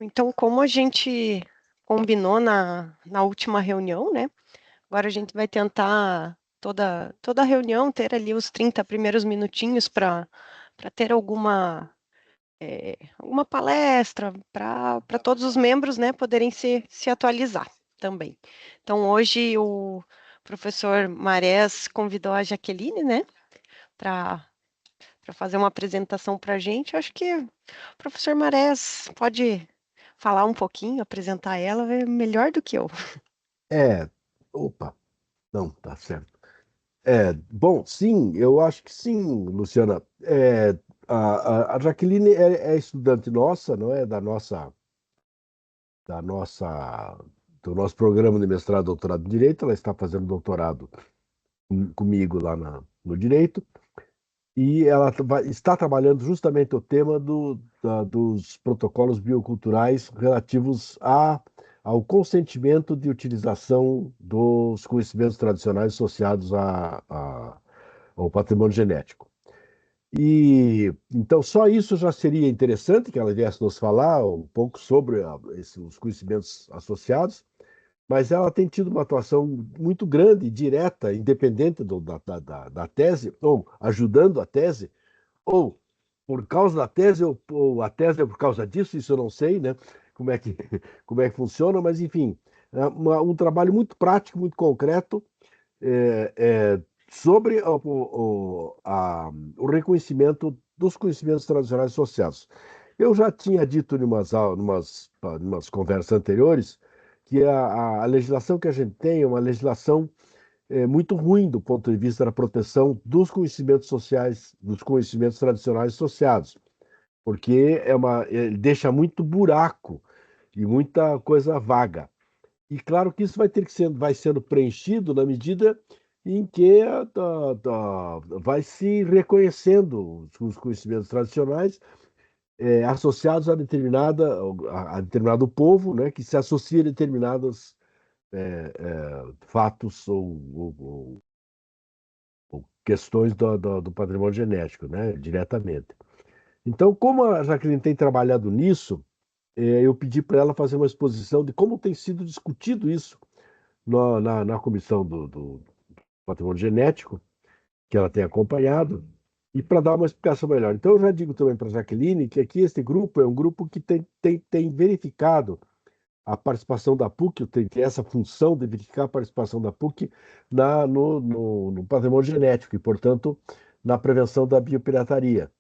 Então, como a gente combinou na última reunião, né? Agora a gente vai tentar toda reunião ter ali os 30 primeiros minutinhos para ter alguma palestra para todos os membros, né, poderem se atualizar também. Então, hoje o professor Marés convidou a Jaqueline, né, para fazer uma apresentação para a gente. Eu acho que o professor Marés pode falar um pouquinho, apresentar ela é melhor do que eu. É, opa, não, tá certo. Bom, sim, eu acho que sim, Luciana. A Jaqueline é estudante nossa, não é? Da nossa, do nosso programa de mestrado e doutorado em Direito. Ela está fazendo doutorado comigo lá no Direito. E ela está trabalhando justamente o tema dos protocolos bioculturais relativos ao consentimento de utilização dos conhecimentos tradicionais associados ao patrimônio genético. E então só isso já seria interessante que ela viesse nos falar um pouco sobre os conhecimentos associados, mas ela tem tido uma atuação muito grande, direta, independente da tese, ou ajudando a tese, ou por causa da tese, ou a tese é por causa disso, isso eu não sei, né? Como é que, como é que funciona, mas enfim, é um trabalho muito prático, muito concreto, é, é, sobre o reconhecimento dos conhecimentos tradicionais associados. Eu já tinha dito em umas conversas anteriores que a legislação que a gente tem é uma legislação muito ruim do ponto de vista da proteção dos conhecimentos sociais, dos conhecimentos tradicionais associados, porque deixa muito buraco e muita coisa vaga. E claro que isso vai sendo preenchido na medida em que vai se reconhecendo os conhecimentos tradicionais associados a determinado povo, né, que se associa a determinados fatos ou questões do patrimônio genético, né, diretamente. Então, como a Jaqueline tem trabalhado nisso, eu pedi para ela fazer uma exposição de como tem sido discutido isso na comissão do patrimônio genético, que ela tem acompanhado, e para dar uma explicação melhor. Então, eu já digo também para a Jaqueline que aqui este grupo é um grupo que tem verificado a participação da PUC, tem essa função de verificar a participação da PUC no patrimônio genético e, portanto, na prevenção da biopirataria.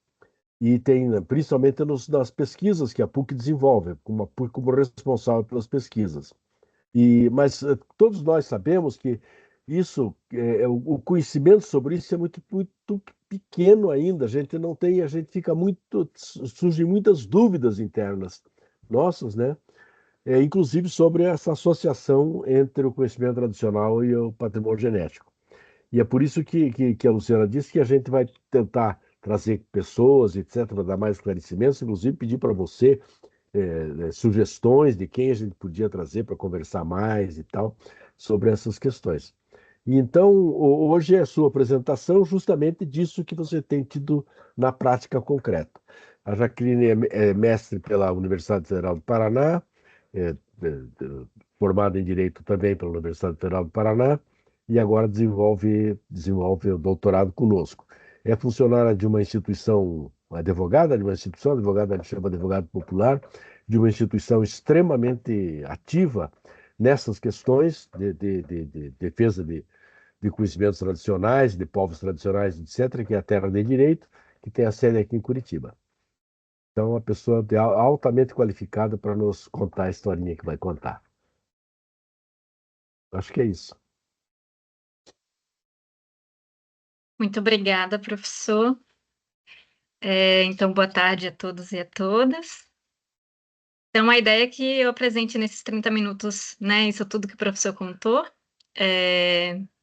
E tem, né, principalmente nas pesquisas que a PUC desenvolve, como a PUC como responsável pelas pesquisas. Mas todos nós sabemos que o conhecimento sobre isso é muito pequeno ainda. A gente não tem, a gente fica muito, surgem muitas dúvidas internas nossas, né? Inclusive sobre essa associação entre o conhecimento tradicional e o patrimônio genético. E é por isso que a Luciana disse que a gente vai tentar trazer pessoas, etc., para dar mais esclarecimentos, inclusive pedir para você sugestões de quem a gente podia trazer para conversar mais e tal sobre essas questões. E então, hoje é a sua apresentação justamente disso que você tem tido na prática concreta. A Jaqueline é mestre pela Universidade Federal do Paraná, é, formada em Direito também pela Universidade Federal do Paraná, e agora desenvolve o doutorado conosco. É funcionária de uma instituição, advogada de uma instituição, advogada, a gente chama de advogado popular, de uma instituição extremamente ativa nessas questões de defesa de conhecimentos tradicionais, de povos tradicionais, etc., que é a Terra de Direito, que tem a sede aqui em Curitiba. Então, uma pessoa altamente qualificada para nos contar a historinha que vai contar. Acho que é isso. Muito obrigada, professor. Então, boa tarde a todos e a todas. Então, a ideia é que eu apresente nesses 30 minutos, né, isso tudo que o professor contou.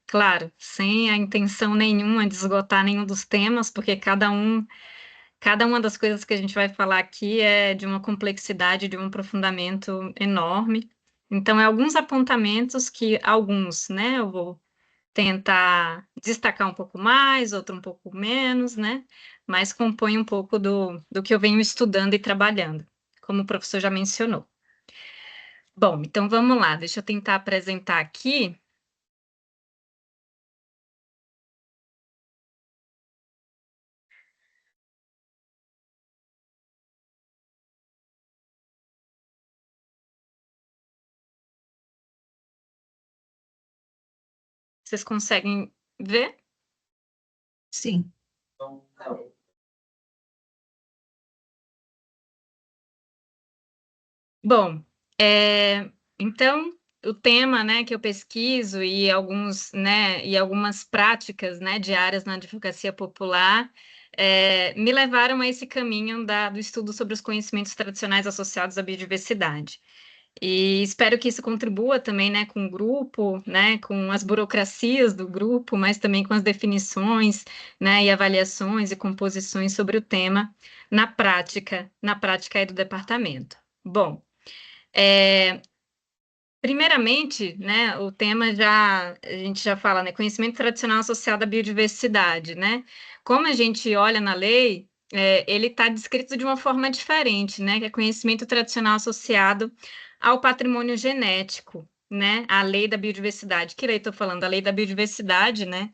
Claro, sem a intenção nenhuma de esgotar nenhum dos temas, porque cada uma das coisas que a gente vai falar aqui é de uma complexidade, de um aprofundamento enorme. Então, alguns apontamentos que alguns, né, eu vou tentar destacar um pouco mais, outro um pouco menos, né? Mas compõe um pouco do que eu venho estudando e trabalhando. como o professor já mencionou. Bom, então vamos lá, deixa eu tentar apresentar aqui. Vocês conseguem ver? Sim. Bom, então o tema, né, que eu pesquiso e alguns, né, e algumas práticas, né, diárias na advocacia popular me levaram a esse caminho do estudo sobre os conhecimentos tradicionais associados à biodiversidade. E espero que isso contribua também, né, com o grupo, né, com as burocracias do grupo, mas também com as definições, né, e avaliações e composições sobre o tema na prática aí do departamento. Bom, primeiramente, né, o tema a gente já fala, né, conhecimento tradicional associado à biodiversidade, né? Como a gente olha na lei, ele está descrito de uma forma diferente, né, que é conhecimento tradicional associado ao patrimônio genético, né, a lei da biodiversidade. Que lei estou falando? A lei da biodiversidade, né,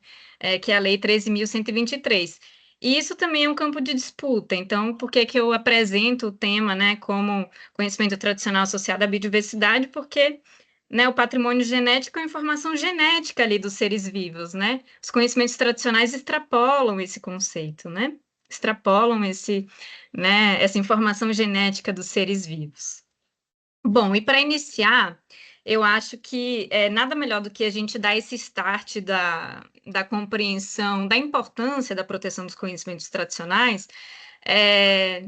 que é a lei 13.123. E isso também é um campo de disputa. Então, por que que eu apresento o tema, né, como conhecimento tradicional associado à biodiversidade? Porque, né, o patrimônio genético é a informação genética ali dos seres vivos, né? Os conhecimentos tradicionais extrapolam esse conceito, né? Extrapolam essa informação genética dos seres vivos. Bom, e para iniciar, eu acho que nada melhor do que a gente dar esse start da compreensão da importância da proteção dos conhecimentos tradicionais,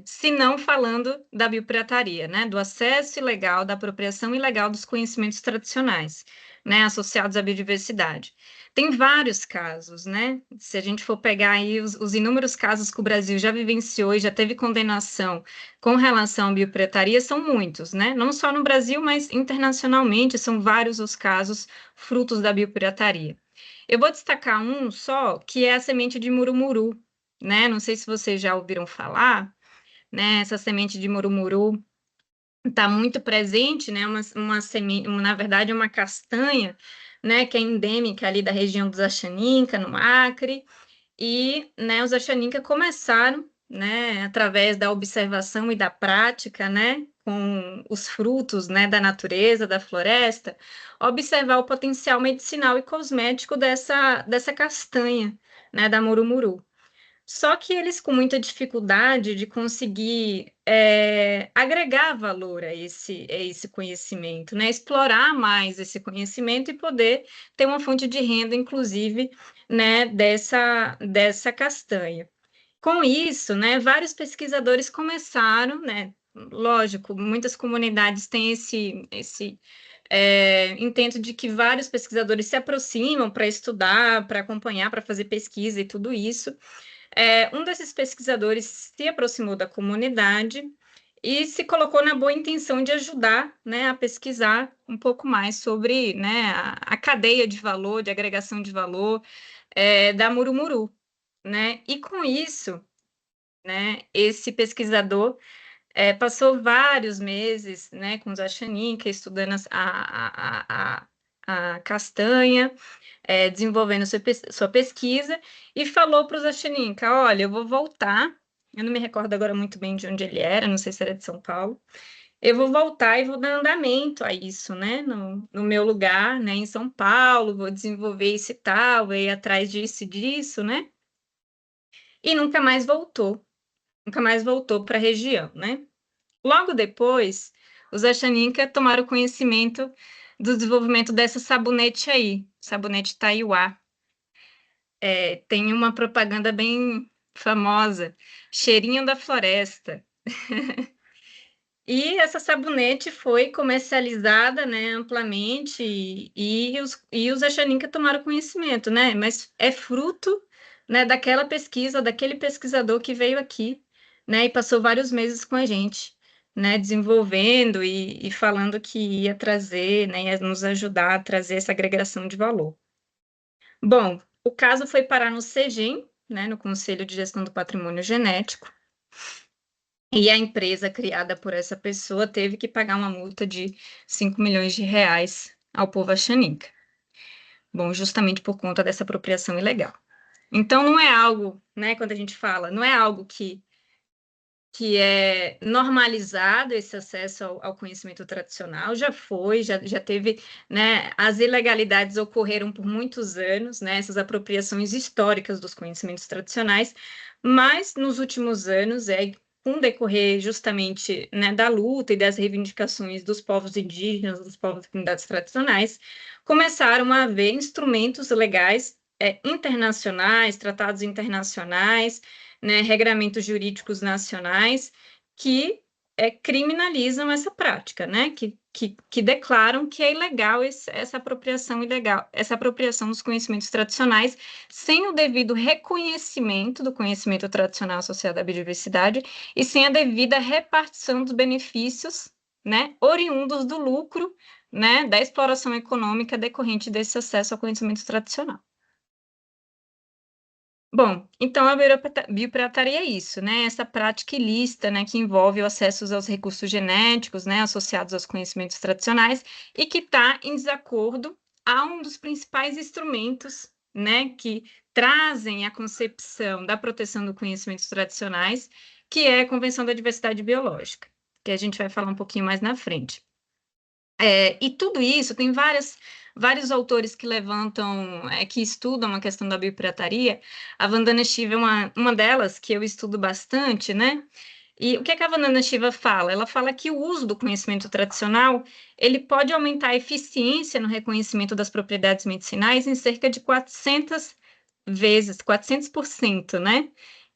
se não falando da biopirataria, né, do acesso ilegal, da apropriação ilegal dos conhecimentos tradicionais, né, associados à biodiversidade. Tem vários casos, né? Se a gente for pegar aí os inúmeros casos que o Brasil já vivenciou e já teve condenação com relação à biopirataria, são muitos, né? Não só no Brasil, mas internacionalmente, são vários os casos frutos da biopirataria. Eu vou destacar um só, que é a semente de murumuru, né? Não sei se vocês já ouviram falar, né? Essa semente de murumuru está muito presente, né? Uma semente, na verdade, uma castanha, né? Que é endêmica ali da região dos Axaninca, no Acre, e, né? Os Axaninca começaram, né? Através da observação e da prática, né? Com os frutos, né? Da natureza, da floresta, observar o potencial medicinal e cosmético dessa castanha, né? Da murumuru. Só que eles com muita dificuldade de conseguir agregar valor a esse conhecimento, né? Explorar mais esse conhecimento e poder ter uma fonte de renda, inclusive, né, dessa castanha. Com isso, né, vários pesquisadores começaram, né? Lógico, muitas comunidades têm esse intento de que vários pesquisadores se aproximam para estudar, para acompanhar, para fazer pesquisa e tudo isso. Um desses pesquisadores se aproximou da comunidade e se colocou na boa intenção de ajudar, né, a pesquisar um pouco mais sobre, né, a cadeia de valor, de agregação de valor da Murumuru, né? E com isso, né, esse pesquisador passou vários meses, né, com os Axaninca, estudando a castanha, desenvolvendo sua pesquisa, e falou para os Axaninca, olha, eu vou voltar, eu não me recordo agora muito bem de onde ele era, não sei se era de São Paulo, eu vou voltar e vou dar andamento a isso, né, no meu lugar, né, em São Paulo, vou desenvolver esse tal, vou ir atrás disso e disso, né, e nunca mais voltou para a região, né. Logo depois, os Axaninca tomaram conhecimento do desenvolvimento dessa sabonete aí, sabonete Taiuá. Tem uma propaganda bem famosa, Cheirinho da Floresta. E essa sabonete foi comercializada, né, amplamente, e os Axaninca tomaram conhecimento, né, mas é fruto, né, daquela pesquisa, daquele pesquisador que veio aqui, né, e passou vários meses com a gente, né, desenvolvendo e falando que ia trazer, né, ia nos ajudar a trazer essa agregação de valor. Bom, o caso foi parar no CEGEM, né, no Conselho de Gestão do Patrimônio Genético, E a empresa criada por essa pessoa teve que pagar uma multa de 5 milhões de reais ao povo Axaninca. Bom, justamente por conta dessa apropriação ilegal. Então, não é algo, né, quando a gente fala, não é algo que é normalizado esse acesso ao conhecimento tradicional, já teve, né, as ilegalidades ocorreram por muitos anos, né, essas apropriações históricas dos conhecimentos tradicionais, mas nos últimos anos, com o decorrer justamente, né, da luta e das reivindicações dos povos indígenas, dos povos e comunidades tradicionais, começaram a haver instrumentos legais internacionais, tratados internacionais, né, regramentos jurídicos nacionais que criminalizam essa prática, né, que declaram que é ilegal essa apropriação ilegal, essa apropriação dos conhecimentos tradicionais sem o devido reconhecimento do conhecimento tradicional associado à biodiversidade e sem a devida repartição dos benefícios, né, oriundos do lucro, né, da exploração econômica decorrente desse acesso ao conhecimento tradicional. Bom, então a biopirataria é isso, né? Essa prática ilícita, né, que envolve o acesso aos recursos genéticos, né, associados aos conhecimentos tradicionais e que está em desacordo a um dos principais instrumentos, né, que trazem a concepção da proteção dos conhecimentos tradicionais, que é a Convenção da Diversidade Biológica, que a gente vai falar um pouquinho mais na frente. E tudo isso, tem vários autores que levantam, que estudam a questão da biopirataria. A Vandana Shiva é uma delas, que eu estudo bastante, né? E o que a Vandana Shiva fala? Ela fala que o uso do conhecimento tradicional, ele pode aumentar a eficiência no reconhecimento das propriedades medicinais em cerca de 400 vezes, 400%, né?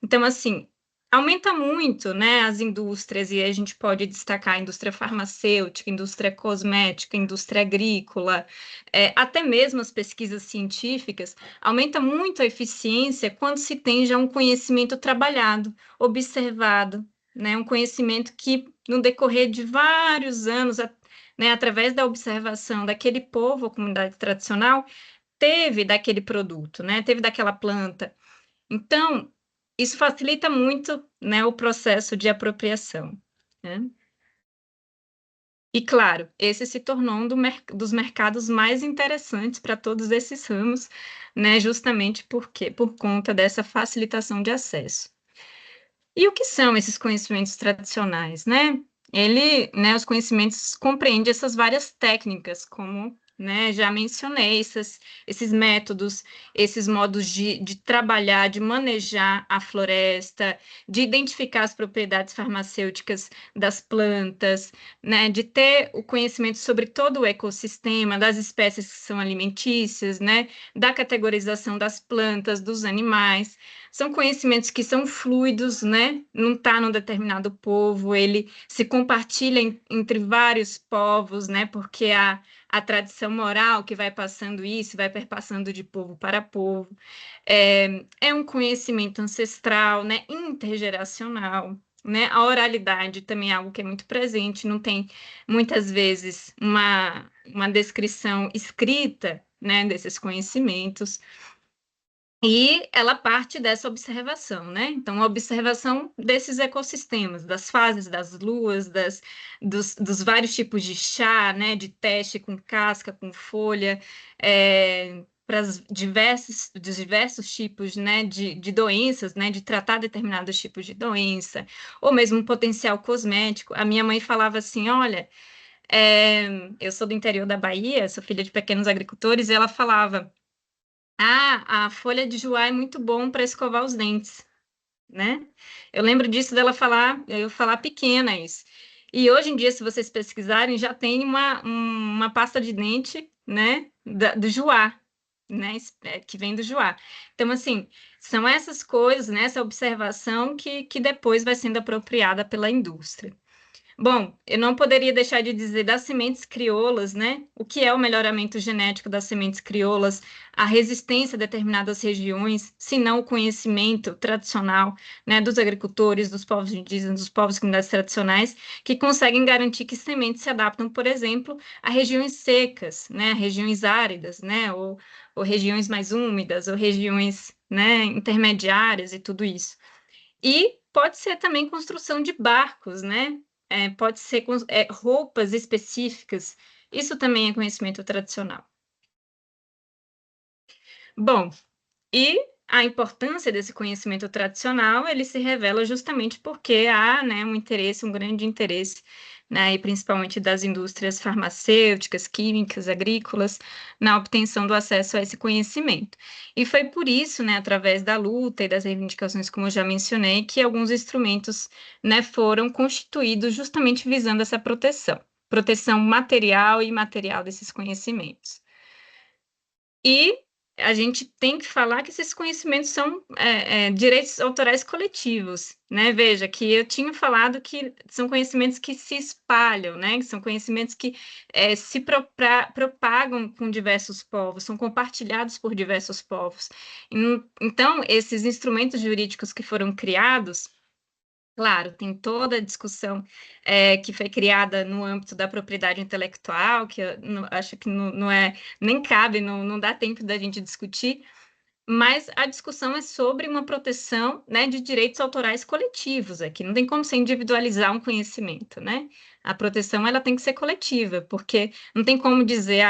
Então, assim, aumenta muito, né, as indústrias, e a gente pode destacar a indústria farmacêutica, indústria cosmética, indústria agrícola, até mesmo as pesquisas científicas, aumenta muito a eficiência quando se tem já um conhecimento trabalhado, observado, né, um conhecimento que, no decorrer de vários anos, né, através da observação daquele povo ou comunidade tradicional, teve daquele produto, né, teve daquela planta. Então, isso facilita muito, né, o processo de apropriação, né? E, claro, esse se tornou um dos mercados mais interessantes para todos esses ramos, né, justamente por conta dessa facilitação de acesso. E o que são esses conhecimentos tradicionais, né? Os conhecimentos compreendem essas várias técnicas, como, né, já mencionei, esses métodos, esses modos de trabalhar, de manejar a floresta, de identificar as propriedades farmacêuticas das plantas, né, de ter o conhecimento sobre todo o ecossistema, das espécies que são alimentícias, né, da categorização das plantas, dos animais. São conhecimentos que são fluidos, né? Não está num determinado povo, ele se compartilha entre vários povos, né? Porque a tradição moral que vai passando isso, vai perpassando de povo para povo. É um conhecimento ancestral, né? Intergeracional. Né? A oralidade também é algo que é muito presente, não tem muitas vezes uma descrição escrita, né, desses conhecimentos. E ela parte dessa observação, né? Então, a observação desses ecossistemas, das fases das luas, dos vários tipos de chá, né? De teste com casca, com folha, para os diversos tipos, né? De doenças, né? De tratar determinados tipos de doença, ou mesmo um potencial cosmético. A minha mãe falava assim, olha, eu sou do interior da Bahia, sou filha de pequenos agricultores, e ela falava, a folha de joá é muito bom para escovar os dentes, né? Eu lembro disso dela falar, eu falar pequena isso. E hoje em dia, se vocês pesquisarem, já tem uma pasta de dente, né, do joá, né, que vem do joá. Então, assim, são essas coisas, né, essa observação que depois vai sendo apropriada pela indústria. Bom, eu não poderia deixar de dizer das sementes crioulas, né? O que é o melhoramento genético das sementes crioulas, a resistência a determinadas regiões, se não o conhecimento tradicional, né, dos agricultores, dos povos indígenas, dos povos e comunidades tradicionais, que conseguem garantir que sementes se adaptam, por exemplo, a regiões secas, né, regiões áridas, né, ou regiões mais úmidas, ou regiões, né, intermediárias e tudo isso. E pode ser também construção de barcos, né? Pode ser roupas específicas. Isso também é conhecimento tradicional. Bom, e a importância desse conhecimento tradicional, ele se revela justamente porque há, né, um grande interesse, né, e principalmente das indústrias farmacêuticas, químicas, agrícolas, na obtenção do acesso a esse conhecimento. E foi por isso, né, através da luta e das reivindicações, como eu já mencionei, que alguns instrumentos, né, foram constituídos justamente visando essa proteção material e imaterial desses conhecimentos. E a gente tem que falar que esses conhecimentos são direitos autorais coletivos, né? Veja que eu tinha falado que são conhecimentos que se espalham, né? Que são conhecimentos que se propagam com diversos povos, são compartilhados por diversos povos. Então, esses instrumentos jurídicos que foram criados, claro, tem toda a discussão que foi criada no âmbito da propriedade intelectual, que eu acho que não nem cabe, não dá tempo da gente discutir, mas a discussão é sobre uma proteção, né, de direitos autorais coletivos aqui. Não tem como você individualizar um conhecimento, né? A proteção ela tem que ser coletiva, porque não tem como dizer,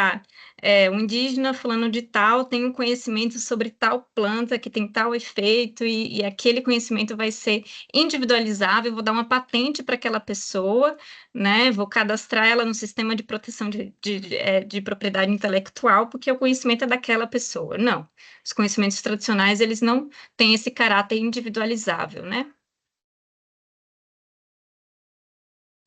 um indígena fulano de tal tem um conhecimento sobre tal planta que tem tal efeito e aquele conhecimento vai ser individualizável, vou dar uma patente para aquela pessoa, né? Vou cadastrar ela no sistema de proteção de propriedade intelectual, porque o conhecimento é daquela pessoa. Não. Os conhecimentos tradicionais, eles não têm esse caráter individualizável, né?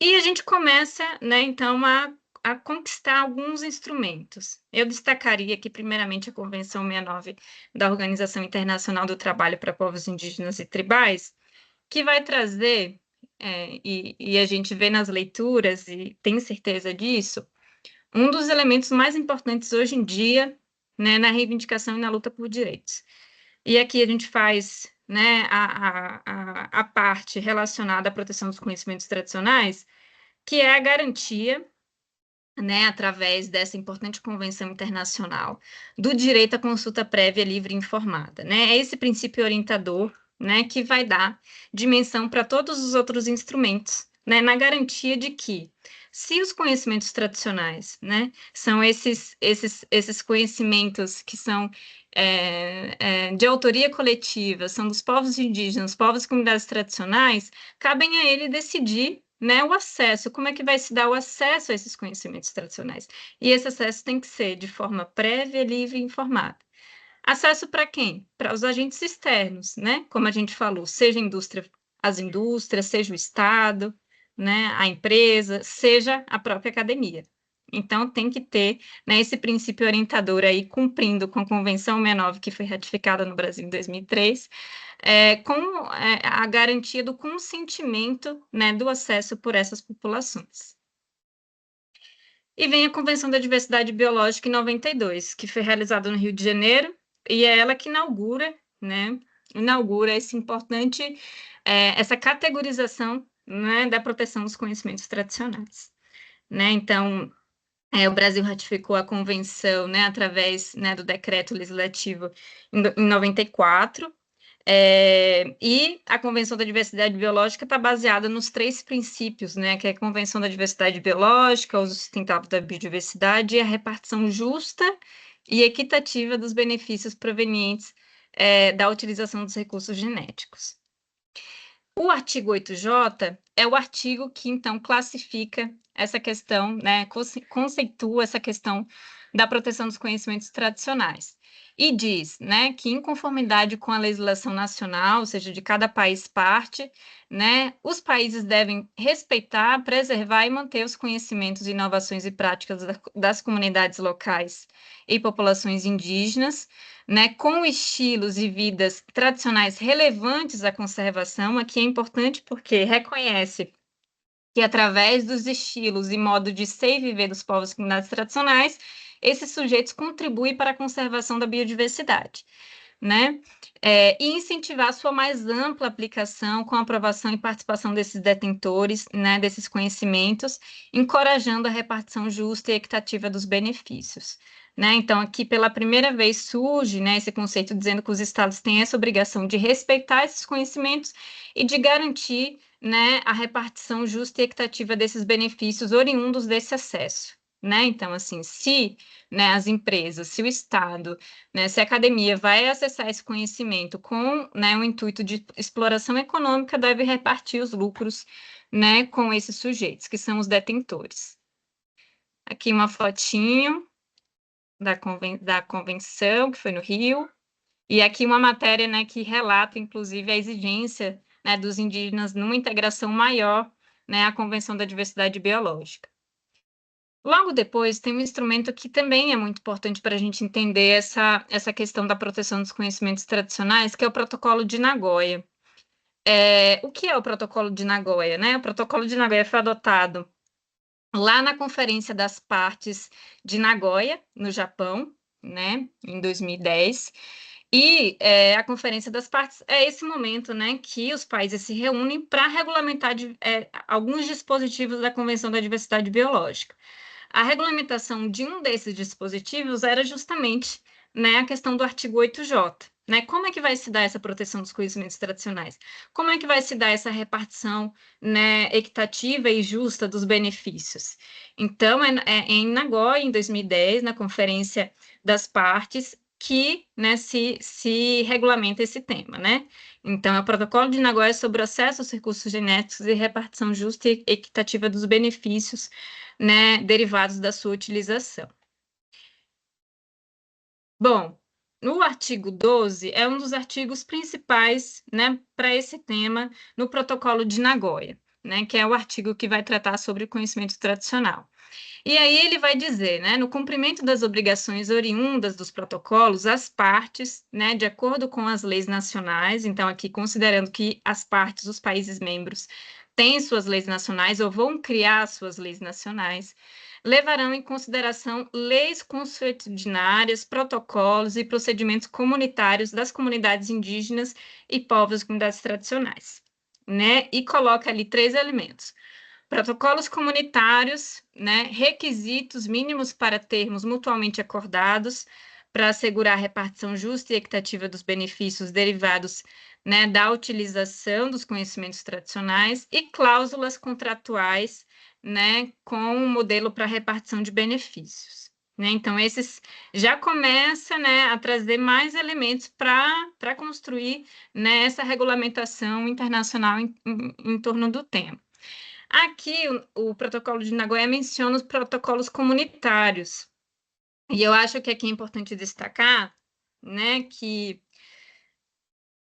E a gente começa, né, então, a conquistar alguns instrumentos. Eu destacaria aqui, primeiramente, a Convenção 69 da Organização Internacional do Trabalho para Povos Indígenas e Tribais, que vai trazer, e a gente vê nas leituras, e tem certeza disso, um dos elementos mais importantes hoje em dia, né, na reivindicação e na luta por direitos. E aqui a gente faz, né, a parte relacionada à proteção dos conhecimentos tradicionais, que é a garantia, né, através dessa importante convenção internacional, do direito à consulta prévia livre e informada, né? É esse princípio orientador, né, que vai dar dimensão para todos os outros instrumentos, né, na garantia de que, se os conhecimentos tradicionais, né, são esses conhecimentos que são de autoria coletiva, são dos povos indígenas, povos e comunidades tradicionais, cabem a ele decidir, né, o acesso, como é que vai se dar o acesso a esses conhecimentos tradicionais. E esse acesso tem que ser de forma prévia, livre e informada. Acesso para quem? Para os agentes externos, né? Como a gente falou, seja as indústrias, seja o Estado, né, a empresa, seja a própria academia. Então, tem que ter, né, esse princípio orientador aí, cumprindo com a Convenção 69, que foi ratificada no Brasil em 2003, com a garantia do consentimento, né, do acesso por essas populações. E vem a Convenção da Diversidade Biológica em 92, que foi realizada no Rio de Janeiro, e é ela que inaugura, né, esse importante, essa categorização, né, da proteção dos conhecimentos tradicionais. Né? Então, o Brasil ratificou a convenção, né, através, né, do decreto legislativo em 94, e a Convenção da Diversidade Biológica está baseada nos 3 princípios, né, que é a Convenção da Diversidade Biológica, o uso sustentável da biodiversidade e a repartição justa e equitativa dos benefícios provenientes da utilização dos recursos genéticos. O artigo 8J é o artigo que, então, classifica essa questão, né, conceitua essa questão da proteção dos conhecimentos tradicionais. E diz, né, que em conformidade com a legislação nacional, ou seja, de cada país parte, né, os países devem respeitar, preservar e manter os conhecimentos, inovações e práticas das comunidades locais e populações indígenas, né, com estilos e vidas tradicionais relevantes à conservação. Aqui é importante porque reconhece que, através dos estilos e modo de ser e viver dos povos e comunidades tradicionais, esses sujeitos contribuem para a conservação da biodiversidade, né? E incentivar a sua mais ampla aplicação com a aprovação e participação desses detentores, né, desses conhecimentos, encorajando a repartição justa e equitativa dos benefícios, né? Então, aqui pela primeira vez surge, né, esse conceito dizendo que os estados têm essa obrigação de respeitar esses conhecimentos e de garantir, né, a repartição justa e equitativa desses benefícios oriundos desse acesso, né? Então, assim, se, né, as empresas, se o Estado, né, se a academia vai acessar esse conhecimento com, né, o intuito de exploração econômica, deve repartir os lucros, né, com esses sujeitos, que são os detentores. Aqui uma fotinho da convenção, que foi no Rio, e aqui uma matéria, né, que relata, inclusive, a exigência, né, dos indígenas numa integração maior, né, à Convenção da Diversidade Biológica. Logo depois, tem um instrumento que também é muito importante para a gente entender essa questão da proteção dos conhecimentos tradicionais, que é o Protocolo de Nagoya. O que é o Protocolo de Nagoya, né? O Protocolo de Nagoya foi adotado lá na Conferência das Partes de Nagoya, no Japão, né, em 2010. E a Conferência das Partes é esse momento, né, que os países se reúnem para regulamentar alguns dispositivos da Convenção da Diversidade Biológica. A regulamentação de um desses dispositivos era justamente, né, a questão do artigo 8J. Né? Como é que vai se dar essa proteção dos conhecimentos tradicionais? Como é que vai se dar essa repartição, né, equitativa e justa dos benefícios? Então, é em Nagoya, em 2010, na Conferência das Partes, que, né, se regulamenta esse tema, né? Então, é o Protocolo de Nagoya sobre o acesso aos recursos genéticos e repartição justa e equitativa dos benefícios, né, derivados da sua utilização. Bom, o artigo 12 é um dos artigos principais, né, para esse tema no Protocolo de Nagoya, né, que é o artigo que vai tratar sobre o conhecimento tradicional. E aí ele vai dizer, né, no cumprimento das obrigações oriundas dos protocolos, as partes, né, de acordo com as leis nacionais, então aqui considerando que as partes, os países membros, têm suas leis nacionais ou vão criar suas leis nacionais, levarão em consideração leis consuetudinárias, protocolos e procedimentos comunitários das comunidades indígenas e povos das comunidades tradicionais, né? E coloca ali 3 elementos: protocolos comunitários, né, requisitos mínimos para termos mutuamente acordados para assegurar a repartição justa e equitativa dos benefícios derivados, né, da utilização dos conhecimentos tradicionais e cláusulas contratuais, né, com um modelo para repartição de benefícios. Né? Então, esses já começa, né, a trazer mais elementos para construir, né, essa regulamentação internacional em torno do tema. Aqui, o Protocolo de Nagoya menciona os protocolos comunitários. E eu acho que aqui é importante destacar, né, que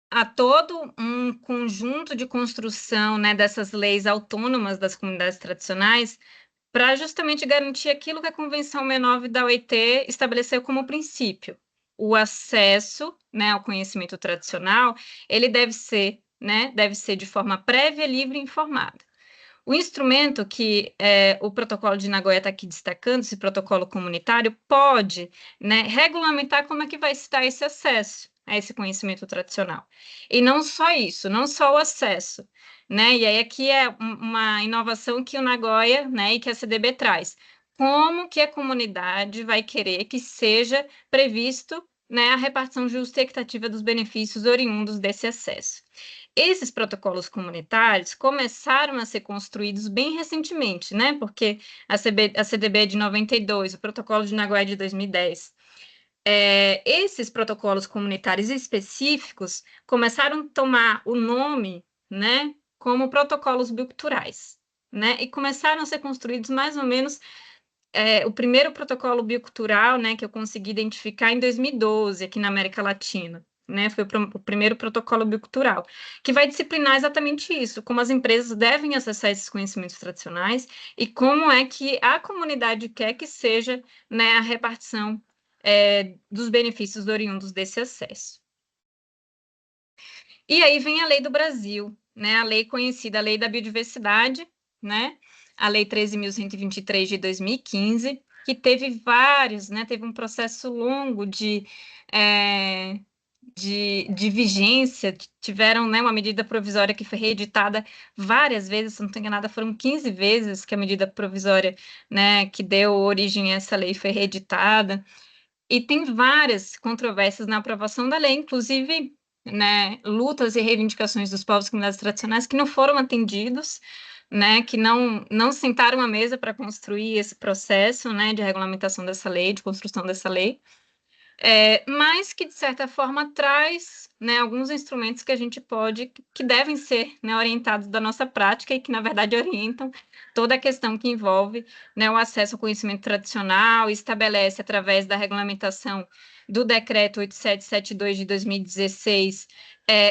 há todo um conjunto de construção, né, dessas leis autônomas das comunidades tradicionais para justamente garantir aquilo que a Convenção 69 da OIT estabeleceu como princípio. O acesso, né, ao conhecimento tradicional, ele deve ser, né, de forma prévia, livre e informada. O instrumento que o protocolo de Nagoya está aqui destacando, esse protocolo comunitário, pode, né, regulamentar como é que vai se dar esse acesso a esse conhecimento tradicional. E não só isso, não só o acesso, né? E aí aqui é uma inovação que o Nagoya, né, e que a CDB traz. Como que a comunidade vai querer que seja previsto, né, a repartição justa e equitativa dos benefícios oriundos desse acesso? Esses protocolos comunitários começaram a ser construídos bem recentemente, né? Porque a CDB é de 92, o Protocolo de Nagoya é de 2010. Esses protocolos comunitários específicos começaram a tomar o nome, né, como protocolos biculturais, né? E começaram a ser construídos mais ou menos o primeiro protocolo bicultural, né, que eu consegui identificar em 2012 aqui na América Latina. Né, foi o primeiro protocolo bicultural, que vai disciplinar exatamente isso, como as empresas devem acessar esses conhecimentos tradicionais e como é que a comunidade quer que seja, né, a repartição dos benefícios oriundos desse acesso. E aí vem a lei do Brasil, né, a lei conhecida, a Lei da Biodiversidade, né, a Lei 13.123 de 2015, que teve vários, né, teve um processo longo de vigência, tiveram, né, uma medida provisória que foi reeditada várias vezes, se não estou enganada, foram 15 vezes que a medida provisória, né, que deu origem a essa lei foi reeditada. e tem várias controvérsias na aprovação da lei, inclusive, né, lutas e reivindicações dos povos e comunidades tradicionais que não foram atendidos, né, que não sentaram à mesa para construir esse processo, né, de regulamentação dessa lei, de construção dessa lei, mas que, de certa forma, traz, né, alguns instrumentos que a gente pode, que devem ser, né, orientados da nossa prática e que, na verdade, orientam toda a questão que envolve, né, o acesso ao conhecimento tradicional, e estabelece, através da regulamentação do Decreto 8772 de 2016,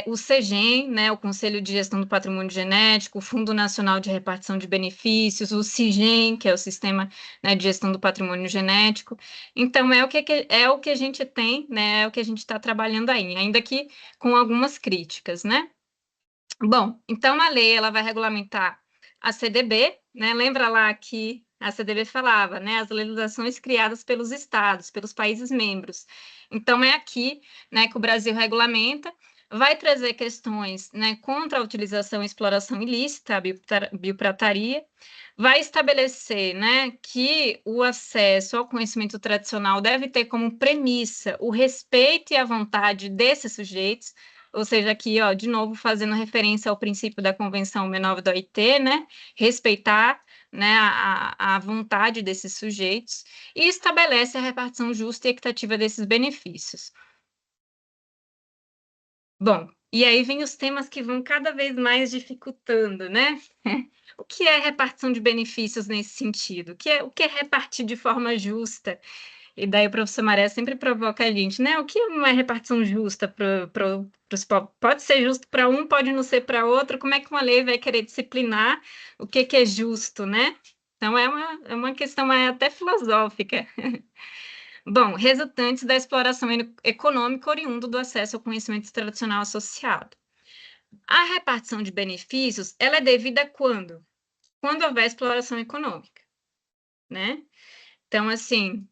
o CEGEM, né, o Conselho de Gestão do Patrimônio Genético, o Fundo Nacional de Repartição de Benefícios, o CIGEM, que é o Sistema, né, de Gestão do Patrimônio Genético. Então, é o que a gente tem, né, é o que a gente está trabalhando aí, ainda que com algumas críticas, né? Bom, então a lei ela vai regulamentar a CDB, né? Lembra lá que a CDB falava, né, as legislações criadas pelos estados, pelos países membros. Então é aqui, né, que o Brasil regulamenta, vai trazer questões, né, contra a utilização e exploração ilícita, a bioprataria, vai estabelecer, né, que o acesso ao conhecimento tradicional deve ter como premissa o respeito e a vontade desses sujeitos, ou seja, aqui, ó, de novo, fazendo referência ao princípio da Convenção 69 da OIT, né, respeitar, né, a vontade desses sujeitos, e estabelece a repartição justa e equitativa desses benefícios. Bom, e aí vem os temas que vão cada vez mais dificultando, né? O que é repartição de benefícios nesse sentido? O que é repartir de forma justa? E daí o professor Maré sempre provoca a gente, né? O que é uma repartição justa para os povos? Pode ser justo para um, pode não ser para outro. Como é que uma lei vai querer disciplinar o que é justo, né? Então, é uma questão até filosófica. Bom, resultantes da exploração econômica oriundo do acesso ao conhecimento tradicional associado. A repartição de benefícios, ela é devida quando? Quando houver exploração econômica, né? Então, assim,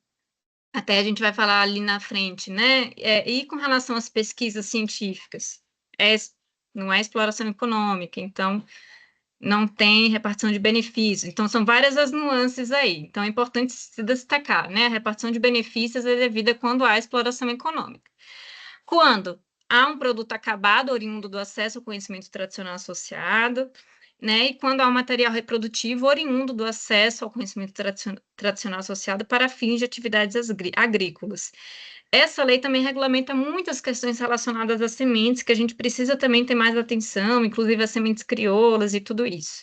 até a gente vai falar ali na frente, né? E com relação às pesquisas científicas, não é exploração econômica, então não tem repartição de benefícios. Então, são várias as nuances aí. Então, é importante se destacar, né? A repartição de benefícios é devida quando há exploração econômica. Quando há um produto acabado oriundo do acesso ao conhecimento tradicional associado, né? E quando há um material reprodutivo oriundo do acesso ao conhecimento tradicional associado para fins de atividades agrícolas. Essa lei também regulamenta muitas questões relacionadas às sementes, que a gente precisa também ter mais atenção, inclusive as sementes crioulas e tudo isso.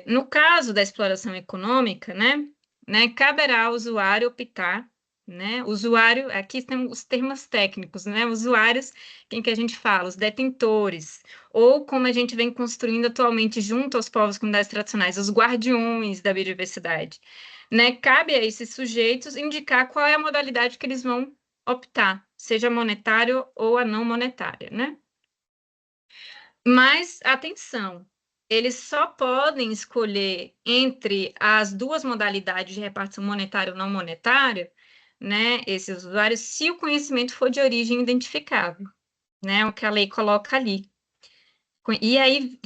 No caso da exploração econômica, né, caberá ao usuário optar, né, usuário, aqui tem os termos técnicos, né, usuários, quem que a gente fala? Os detentores, ou como a gente vem construindo atualmente junto aos povos e comunidades tradicionais, os guardiões da biodiversidade, né, cabe a esses sujeitos indicar qual é a modalidade que eles vão optar, seja monetário ou a não monetária, né? Mas, atenção, eles só podem escolher entre as duas modalidades de repartição monetária ou não monetária, né, esses usuários, se o conhecimento for de origem identificável, né, o que a lei coloca ali. E aí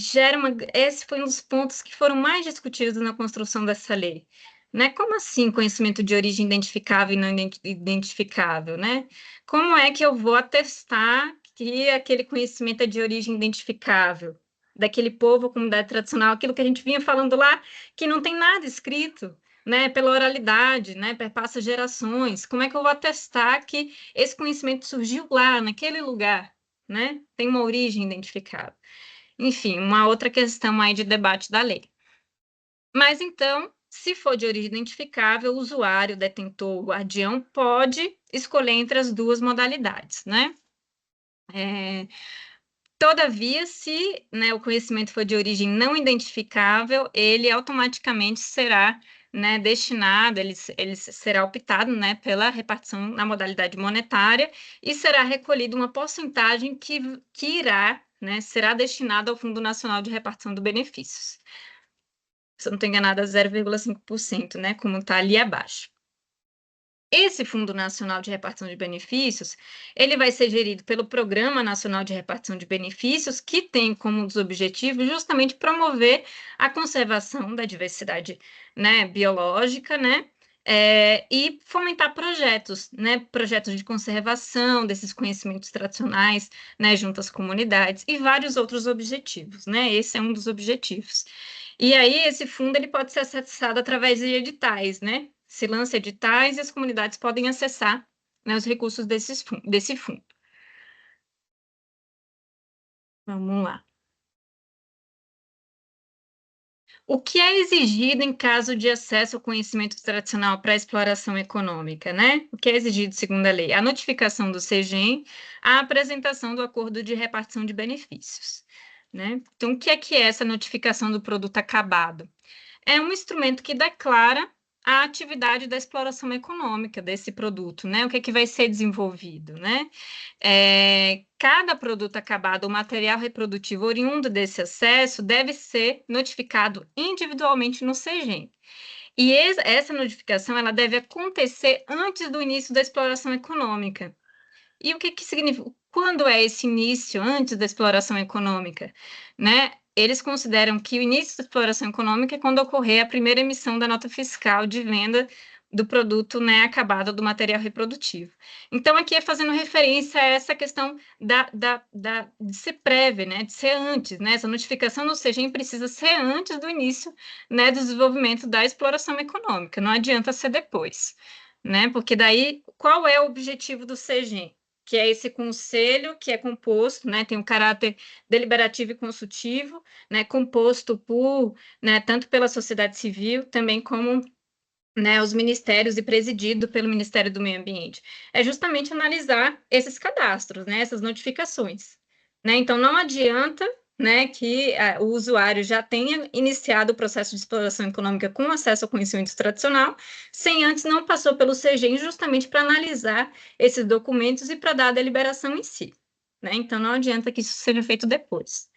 esse foi um dos pontos que foram mais discutidos na construção dessa lei, né? Como assim conhecimento de origem identificável e não identificável, né? Como é que eu vou atestar que aquele conhecimento é de origem identificável, daquele povo, comunidade tradicional, aquilo que a gente vinha falando lá, que não tem nada escrito, né? Pela oralidade, né? Perpassa gerações. Como é que eu vou atestar que esse conhecimento surgiu lá, naquele lugar, né? Tem uma origem identificável. Enfim, uma outra questão aí de debate da lei. Mas, então, se for de origem identificável, o usuário, detentor, o guardião, pode escolher entre as duas modalidades, né? Todavia, se, né, o conhecimento for de origem não identificável, ele automaticamente será, né, destinado, ele será optado, né, pela repartição na modalidade monetária e será recolhida uma porcentagem que irá, né, será destinada ao Fundo Nacional de Repartição de Benefícios. Se eu não estou enganada, 0,5%, né, como está ali abaixo. Esse Fundo Nacional de Repartição de Benefícios, ele vai ser gerido pelo Programa Nacional de Repartição de Benefícios, que tem como um dos objetivos justamente promover a conservação da diversidade, né, biológica, né, e fomentar projetos, né? Projetos de conservação desses conhecimentos tradicionais, né? Junto às comunidades e vários outros objetivos, né? Esse é um dos objetivos. E aí, esse fundo ele pode ser acessado através de editais, né? Se lança editais e as comunidades podem acessar, né, os recursos desse fundo. Vamos lá. O que é exigido em caso de acesso ao conhecimento tradicional para exploração econômica, né? O que é exigido segundo a lei? A notificação do CEGEM, a apresentação do acordo de repartição de benefícios, né? Então, o que é essa notificação do produto acabado? É um instrumento que declara a atividade da exploração econômica desse produto, né? O que é que vai ser desenvolvido, né? Cada produto acabado ou material reprodutivo oriundo desse acesso deve ser notificado individualmente no CEGEM. E essa notificação ela deve acontecer antes do início da exploração econômica. E o que significa? Quando é esse início, antes da exploração econômica, né? Eles consideram que o início da exploração econômica é quando ocorrer a primeira emissão da nota fiscal de venda do produto, né, acabado do material reprodutivo. Então, aqui é fazendo referência a essa questão de ser prévia, né, de ser antes, né, essa notificação do CEGEM precisa ser antes do início, né, do desenvolvimento da exploração econômica, não adianta ser depois, né, porque daí, qual é o objetivo do CEGEM? Que é esse conselho que é composto, né, tem um caráter deliberativo e consultivo, né, composto por, né, tanto pela sociedade civil, também como, né, os ministérios e presidido pelo Ministério do Meio Ambiente. É justamente analisar esses cadastros, né, essas notificações, né, então não adianta, né, que o usuário já tenha iniciado o processo de exploração econômica com acesso ao conhecimento tradicional, sem antes não passou pelo CEGEM justamente para analisar esses documentos e para dar a deliberação em si, né, então não adianta que isso seja feito depois.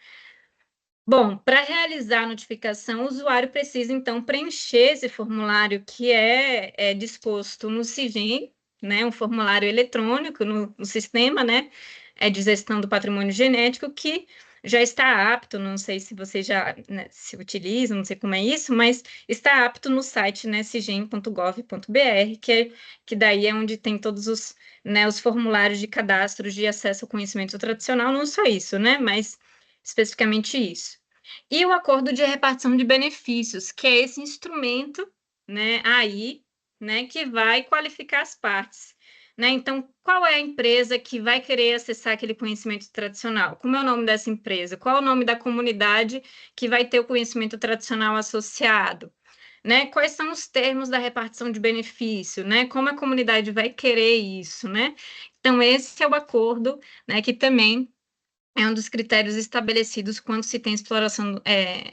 Bom, para realizar a notificação, o usuário precisa, então, preencher esse formulário que é disposto no CIGEM, né, um formulário eletrônico no sistema, né, de gestão do patrimônio genético, que já está apto, não sei se você já, né, se utiliza, não sei como é isso, mas está apto no site, né, cigem.gov.br, que daí é onde tem todos os, né, os formulários de cadastro de acesso ao conhecimento tradicional, não só isso, né, mas especificamente isso. E o acordo de repartição de benefícios, que é esse instrumento, né, aí, né, que vai qualificar as partes, né? Então, qual é a empresa que vai querer acessar aquele conhecimento tradicional? Como é o nome dessa empresa? Qual é o nome da comunidade que vai ter o conhecimento tradicional associado? Né? Quais são os termos da repartição de benefício, né? Como a comunidade vai querer isso, né? Então, esse é o acordo, né, que também é um dos critérios estabelecidos quando se tem exploração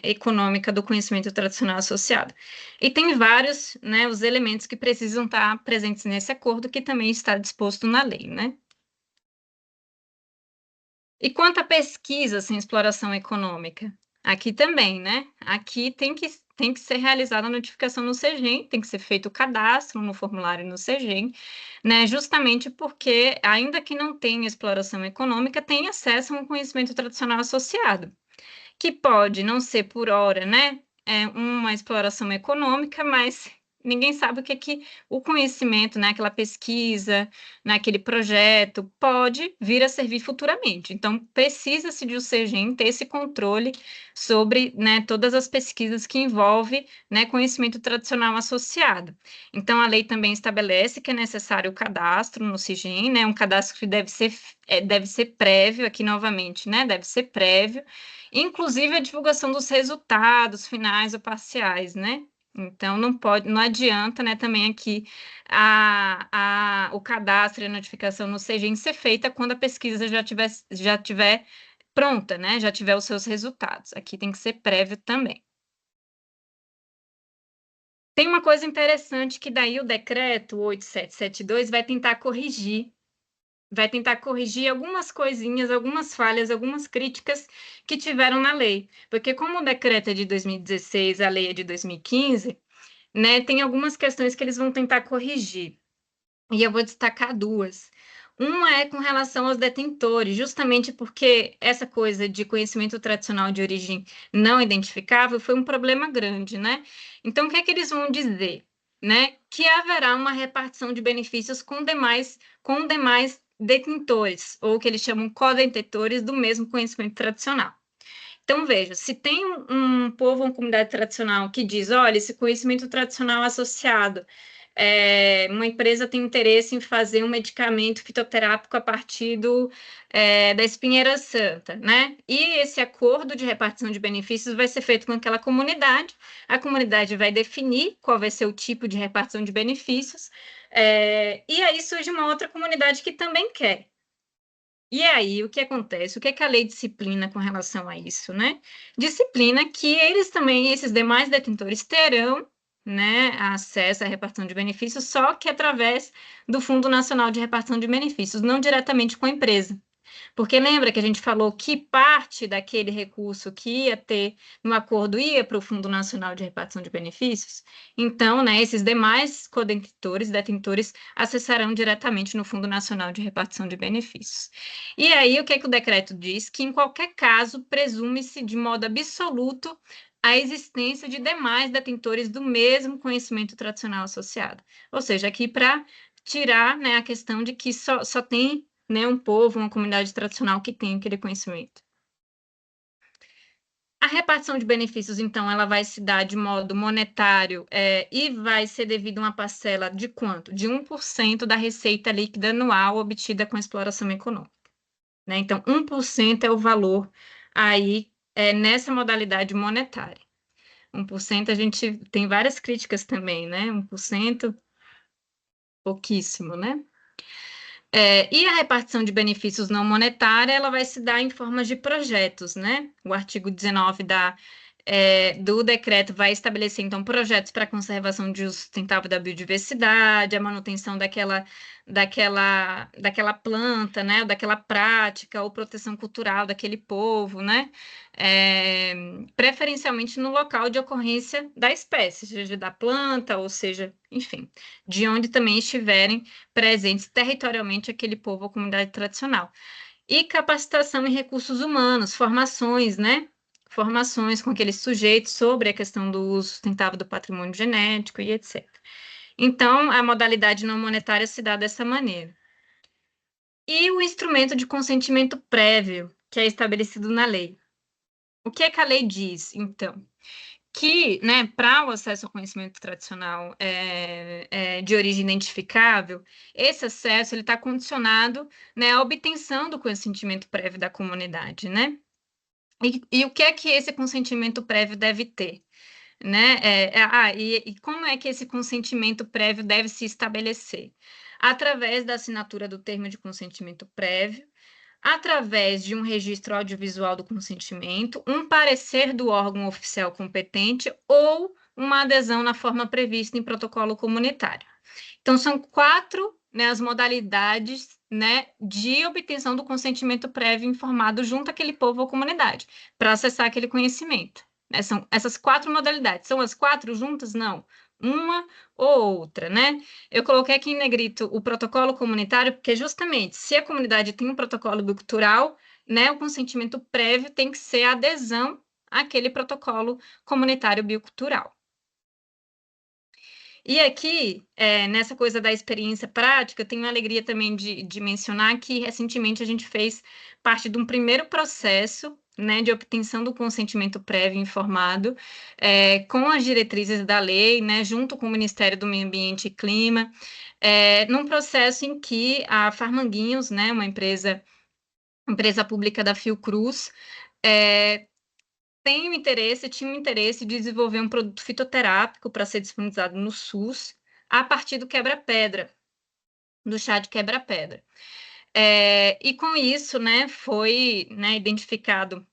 econômica do conhecimento tradicional associado. E tem vários, né, os elementos que precisam estar presentes nesse acordo, que também está disposto na lei, né? E quanto à pesquisa sem exploração econômica? Aqui também, né? Aqui tem que ser realizada a notificação no CEGEM, tem que ser feito o cadastro no formulário no CEGEM, né? Justamente porque, ainda que não tenha exploração econômica, tem acesso a um conhecimento tradicional associado, que pode não ser por hora, né? Uma exploração econômica, mas ninguém sabe o que o conhecimento, né, aquela pesquisa, naquele projeto, pode vir a servir futuramente. Então, precisa-se de o CEGEM ter esse controle sobre, né, todas as pesquisas que envolvem, né, conhecimento tradicional associado. Então, a lei também estabelece que é necessário o cadastro no CEGEM, né, um cadastro que deve ser prévio, aqui novamente, né, deve ser prévio, inclusive a divulgação dos resultados finais ou parciais, né? Então, não adianta, né, também aqui o cadastro e a notificação no CEGEM ser feita quando a pesquisa já tiver pronta, né, já tiver os seus resultados. Aqui tem que ser prévio também. Tem uma coisa interessante que daí o decreto 8772 vai tentar corrigir algumas coisinhas, algumas falhas, algumas críticas que tiveram na lei. Porque como o decreto é de 2016, a lei é de 2015, né, tem algumas questões que eles vão tentar corrigir. E eu vou destacar duas. Uma é com relação aos detentores, justamente porque essa coisa de conhecimento tradicional de origem não identificável foi um problema grande, né? Então, o que é que eles vão dizer? né, que haverá uma repartição de benefícios com demais detentores, ou que eles chamam co-detentores do mesmo conhecimento tradicional. Então, veja, se tem um povo, uma comunidade tradicional que diz, olha, esse conhecimento tradicional associado, uma empresa tem interesse em fazer um medicamento fitoterápico a partir da espinheira santa, né? E esse acordo de repartição de benefícios vai ser feito com aquela comunidade, a comunidade vai definir qual vai ser o tipo de repartição de benefícios, e aí surge uma outra comunidade que também quer. E aí, o que acontece? O que é que a lei disciplina com relação a isso, né? Disciplina que eles também, esses demais detentores, terão, né, acesso à repartição de benefícios, só que através do Fundo Nacional de Repartição de Benefícios, não diretamente com a empresa. Porque lembra que a gente falou que parte daquele recurso que ia ter no acordo ia para o Fundo Nacional de Repartição de Benefícios? Então, né, esses demais detentores, acessarão diretamente no Fundo Nacional de Repartição de Benefícios. E aí, o que é que o decreto diz? Que, em qualquer caso, presume-se de modo absoluto a existência de demais detentores do mesmo conhecimento tradicional associado. Ou seja, aqui para tirar, né, a questão de que só tem, né, um povo, uma comunidade tradicional que tem aquele conhecimento. A repartição de benefícios, então, ela vai se dar de modo monetário e vai ser devido a uma parcela de quanto? De 1% da receita líquida anual obtida com a exploração econômica, né? Então, 1% é o valor aí nessa modalidade monetária. 1% a gente tem várias críticas também, né? 1%, pouquíssimo, né? E a repartição de benefícios não monetária, ela vai se dar em forma de projetos, né? O artigo 19 do decreto vai estabelecer, então, projetos para a conservação de uso sustentável da biodiversidade, a manutenção daquela planta, né? Daquela prática, ou proteção cultural daquele povo, né? Preferencialmente no local de ocorrência da espécie, seja da planta, ou seja, enfim, de onde também estiverem presentes territorialmente aquele povo ou comunidade tradicional. E capacitação em recursos humanos, formações, né? Formações com aqueles sujeitos sobre a questão do uso sustentável do patrimônio genético e etc. Então, a modalidade não monetária se dá dessa maneira. E o instrumento de consentimento prévio, que é estabelecido na lei. O que é que a lei diz, então? Que, né, para o acesso ao conhecimento tradicional de origem identificável, esse acesso ele está condicionado, né, à obtenção do consentimento prévio da comunidade, né? E o que é que esse consentimento prévio deve ter, né? E como é que esse consentimento prévio deve se estabelecer? Através da assinatura do termo de consentimento prévio, através de um registro audiovisual do consentimento, um parecer do órgão oficial competente ou uma adesão na forma prevista em protocolo comunitário. Então, são 4, né, as modalidades, né, de obtenção do consentimento prévio informado junto àquele povo ou comunidade, para acessar aquele conhecimento. Né? São essas 4 modalidades. São as 4 juntas? Não. Uma ou outra, né? Eu coloquei aqui em negrito o protocolo comunitário, porque justamente, se a comunidade tem um protocolo bicultural, né, o consentimento prévio tem que ser a adesão àquele protocolo comunitário bicultural. E aqui, nessa coisa da experiência prática, eu tenho a alegria também de mencionar que, recentemente, a gente fez parte de um primeiro processo, né, de obtenção do consentimento prévio informado, com as diretrizes da lei, né, junto com o Ministério do Meio Ambiente e Clima, num processo em que a Farmanguinhos, né, uma empresa pública da Fiocruz, tinha um interesse de desenvolver um produto fitoterápico para ser disponibilizado no SUS a partir do quebra-pedra, do chá de quebra-pedra. E com isso, né, foi, né, identificado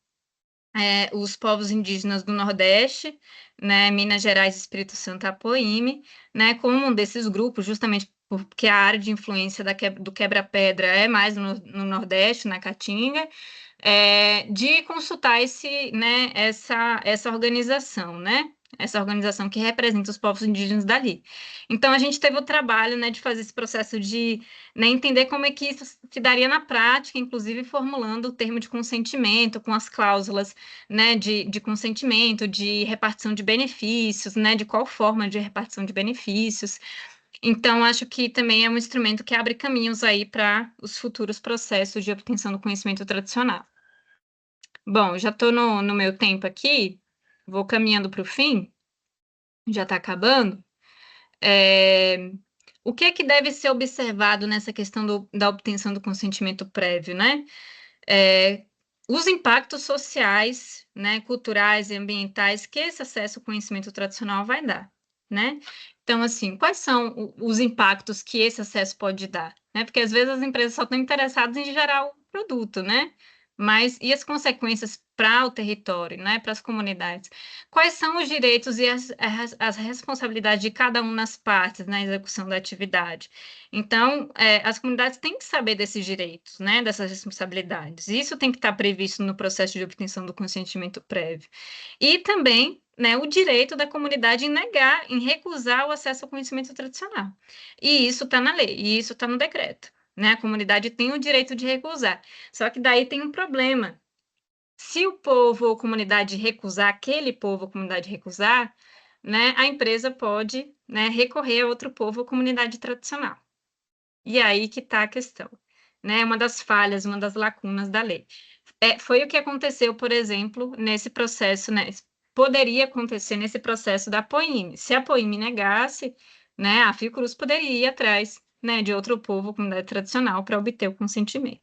os povos indígenas do Nordeste, né, Minas Gerais, Espírito Santo, Apoime, né, como um desses grupos, justamente porque a área de influência do quebra-pedra é mais no Nordeste, na Caatinga, de consultar essa organização, né? essa organização que representa os povos indígenas dali. Então, a gente teve o trabalho, né, de fazer esse processo de, né, entender como é que isso se daria na prática, inclusive formulando o termo de consentimento, com as cláusulas, né, de consentimento, de repartição de benefícios, né, de qual forma de repartição de benefícios. Então, acho que também é um instrumento que abre caminhos aí para os futuros processos de obtenção do conhecimento tradicional. Bom, já estou no meu tempo aqui, vou caminhando para o fim, já está acabando. O que é que deve ser observado nessa questão da obtenção do consentimento prévio, né? Os impactos sociais, né, culturais e ambientais que esse acesso ao conhecimento tradicional vai dar, né? Então, assim, quais são os impactos que esse acesso pode dar, né? Porque às vezes as empresas só estão interessadas em gerar o produto, né? Mas e as consequências para o território, né? Para as comunidades? Quais são os direitos e as responsabilidades de cada um nas partes na execução da atividade? Então, as comunidades têm que saber desses direitos, né, dessas responsabilidades. Isso tem que estar previsto no processo de obtenção do consentimento prévio. E também, né, o direito da comunidade em negar, em recusar o acesso ao conhecimento tradicional. E isso está na lei, e isso está no decreto. Né? A comunidade tem o direito de recusar. Só que daí tem um problema. Se o povo ou comunidade recusar, aquele povo ou comunidade recusar, né, a empresa pode, né, recorrer a outro povo ou comunidade tradicional. E aí que está a questão, né? Uma das falhas, uma das lacunas da lei. Foi o que aconteceu, por exemplo, nesse processo, né? Poderia acontecer nesse processo da Apoime. Se a Apoime negasse, né, a Fiocruz poderia ir atrás, né, de outro povo ou comunidade tradicional para obter o consentimento.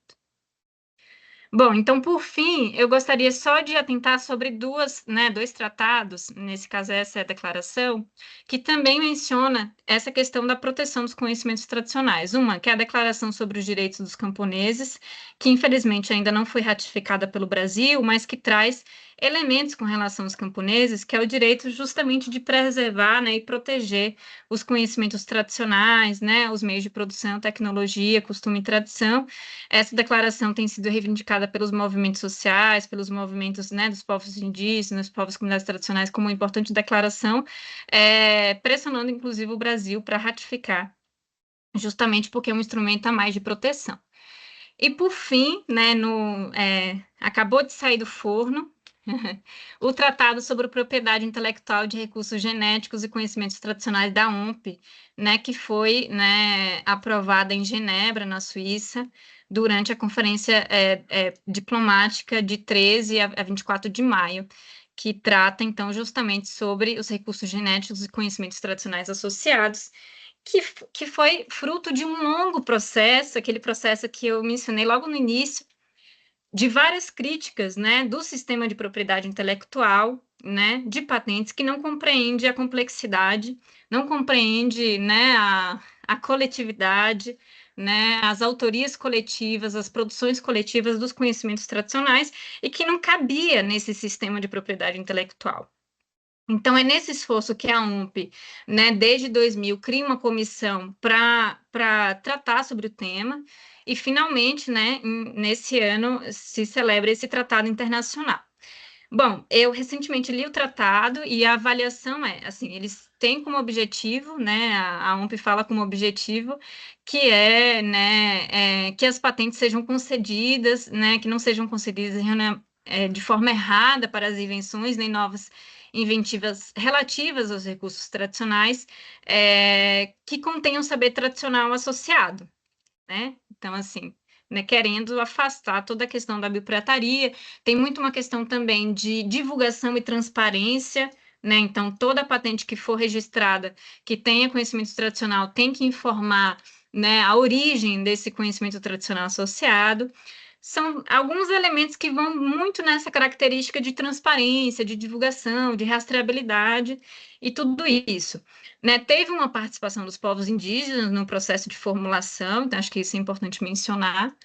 Bom, então, por fim, eu gostaria só de atentar sobre dois tratados, nesse caso essa é a declaração, que também menciona essa questão da proteção dos conhecimentos tradicionais. Uma, que é a Declaração sobre os Direitos dos Camponeses, que infelizmente ainda não foi ratificada pelo Brasil, mas que traz elementos com relação aos camponeses, que é o direito justamente de preservar, né, e proteger os conhecimentos tradicionais, né, os meios de produção, tecnologia, costume e tradição. Essa declaração tem sido reivindicada pelos movimentos sociais, pelos movimentos, né, dos povos indígenas, povos comunidades tradicionais, como uma importante declaração, pressionando, inclusive, o Brasil para ratificar, justamente porque é um instrumento a mais de proteção. E, por fim, né, acabou de sair do forno o Tratado sobre Propriedade Intelectual de Recursos Genéticos e Conhecimentos Tradicionais da OMP, né, que foi, né, aprovada em Genebra, na Suíça, durante a Conferência Diplomática de 13 a 24 de maio, que trata, então, justamente sobre os recursos genéticos e conhecimentos tradicionais associados, que foi fruto de um longo processo, aquele processo que eu mencionei logo no início, de várias críticas, né, do sistema de propriedade intelectual, né, de patentes, que não compreende a complexidade, não compreende, né, a coletividade, né, as autorias coletivas, as produções coletivas dos conhecimentos tradicionais, e que não cabia nesse sistema de propriedade intelectual. Então, é nesse esforço que a UNP, né, desde 2000, cria uma comissão para tratar sobre o tema, e finalmente, né, nesse ano, se celebra esse tratado internacional. Bom, eu recentemente li o tratado e a avaliação assim, eles têm como objetivo, né, a UNP fala como objetivo, que né, que as patentes sejam concedidas, né, que não sejam concedidas de forma errada para as invenções, nem novas inventivas relativas aos recursos tradicionais, que contenham saber tradicional associado, né? Então, assim, né, querendo afastar toda a questão da biopirataria, tem muito uma questão também de divulgação e transparência, né? Então, toda patente que for registrada, que tenha conhecimento tradicional, tem que informar, né, a origem desse conhecimento tradicional associado. São alguns elementos que vão muito nessa característica de transparência, de divulgação, de rastreabilidade e tudo isso. Né? Teve uma participação dos povos indígenas no processo de formulação, então acho que isso é importante mencionar.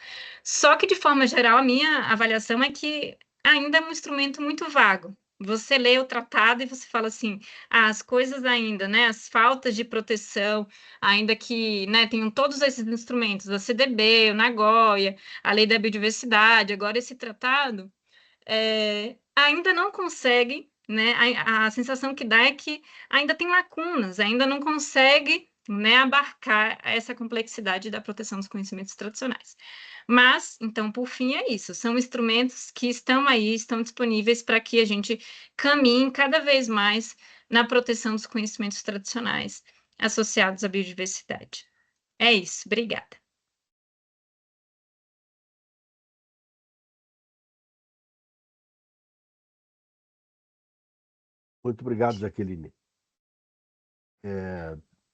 Só que, de forma geral, a minha avaliação é que ainda é um instrumento muito vago. Você lê o tratado e você fala assim, as coisas ainda, né, as faltas de proteção, ainda que, né, tenham todos esses instrumentos, a CDB, o Nagoya, a Lei da Biodiversidade, agora esse tratado, ainda não consegue, né, a sensação que dá é que ainda tem lacunas, ainda não consegue, né, abarcar essa complexidade da proteção dos conhecimentos tradicionais. Mas, então, por fim, é isso. São instrumentos que estão aí, estão disponíveis para que a gente caminhe cada vez mais na proteção dos conhecimentos tradicionais associados à biodiversidade. É isso. Obrigada. Muito obrigado, Jaqueline.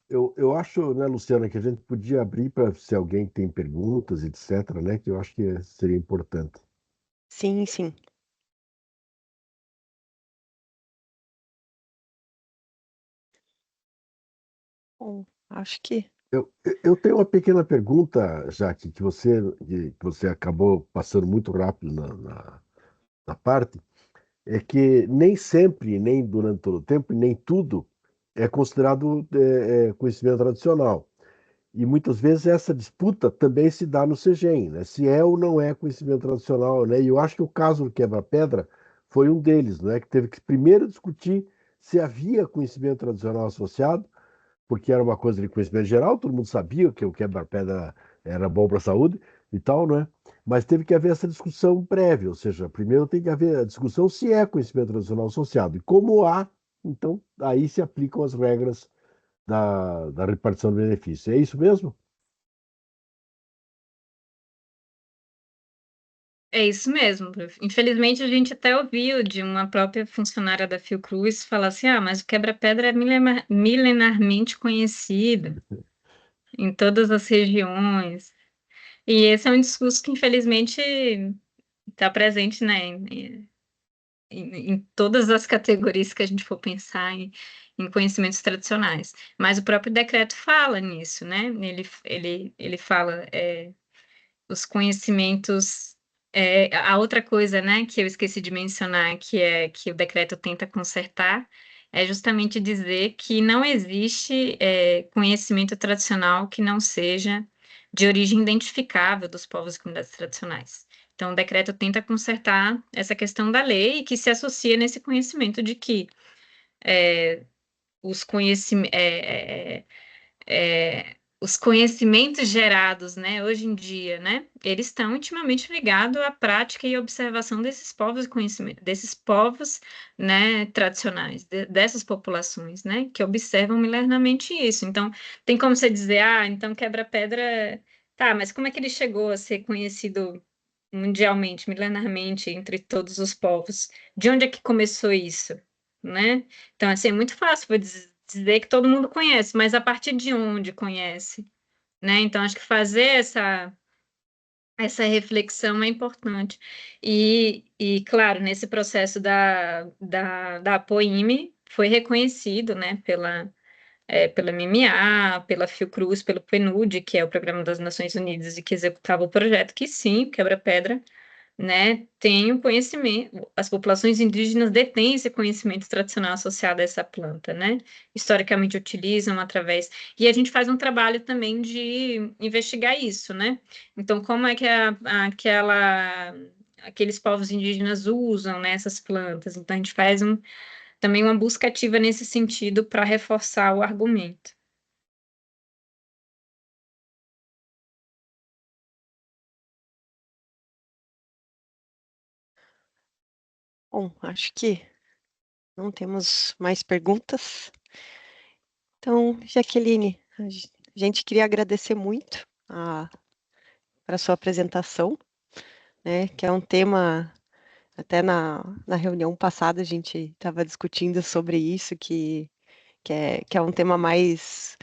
Eu acho, né, Luciana, que a gente podia abrir para se alguém tem perguntas, etc., né, que eu acho que seria importante. Sim, sim. Bom, acho que Eu tenho uma pequena pergunta, Jaque, que você acabou passando muito rápido na parte, é que nem sempre, nem durante todo o tempo, nem tudo é considerado conhecimento tradicional. E muitas vezes essa disputa também se dá no CEGEM, né? Se é ou não é conhecimento tradicional, né? E eu acho que o caso do quebra-pedra foi um deles, né? Que teve que primeiro discutir se havia conhecimento tradicional associado, porque era uma coisa de conhecimento geral, todo mundo sabia que o quebra-pedra era bom para a saúde e tal, né? Mas teve que haver essa discussão prévia, ou seja, primeiro tem que haver a discussão se é conhecimento tradicional associado. E como há, então aí se aplicam as regras da repartição do benefício. É isso mesmo? É isso mesmo. Infelizmente, a gente até ouviu de uma própria funcionária da Fiocruz falar assim: ah, mas o quebra-pedra é milenarmente conhecido em todas as regiões. E esse é um discurso que, infelizmente, está presente, né, em todas as categorias que a gente for pensar em conhecimentos tradicionais. Mas o próprio decreto fala nisso, né? Ele fala. Os conhecimentos. A outra coisa, né, que eu esqueci de mencionar, que é que o decreto tenta consertar, é justamente dizer que não existe conhecimento tradicional que não seja de origem identificável dos povos e comunidades tradicionais. Então, o decreto tenta consertar essa questão da lei e que se associa nesse conhecimento de que os conhecimentos os conhecimentos gerados, né, hoje em dia, né, eles estão intimamente ligados à prática e observação desses povos, desses povos, né, tradicionais, dessas populações, né, que observam milenarmente isso. Então, tem como você dizer, ah, então quebra-pedra, tá, mas como é que ele chegou a ser conhecido mundialmente, milenarmente, entre todos os povos? De onde é que começou isso, né? Então, assim, é muito fácil dizer que todo mundo conhece, mas a partir de onde conhece, né? Então, acho que fazer essa reflexão é importante. Claro, nesse processo da APOIME, foi reconhecido, né, pela MMA, pela Fiocruz, pelo PNUD, que é o Programa das Nações Unidas e que executava o projeto, que sim, quebra-pedra, né, tem o conhecimento, as populações indígenas detêm esse conhecimento tradicional associado a essa planta, né, historicamente utilizam através, e a gente faz um trabalho também de investigar isso, né, então como é que aqueles povos indígenas usam, né, essas plantas, então a gente faz também uma busca ativa nesse sentido para reforçar o argumento. Bom, acho que não temos mais perguntas. Então, Jaqueline, a gente queria agradecer muito para a sua apresentação, né, que é um tema, até na reunião passada a gente estava discutindo sobre isso, que é um tema mais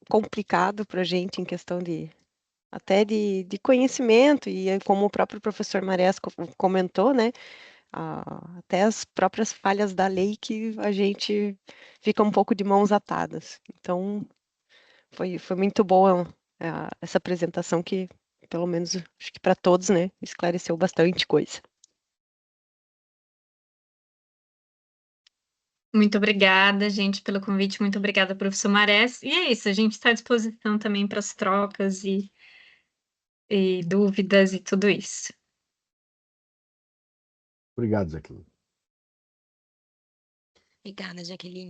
complicado para a gente em questão até de conhecimento, e como o próprio professor Marés comentou, né, até as próprias falhas da lei que a gente fica um pouco de mãos atadas. Então, foi muito boa essa apresentação que, pelo menos, acho que para todos, né, esclareceu bastante coisa. Muito obrigada, gente, pelo convite. Muito obrigada, professor Marés. E é isso, a gente está à disposição também para as trocas e dúvidas e tudo isso. Obrigado, Jaqueline. Obrigada, Jaqueline.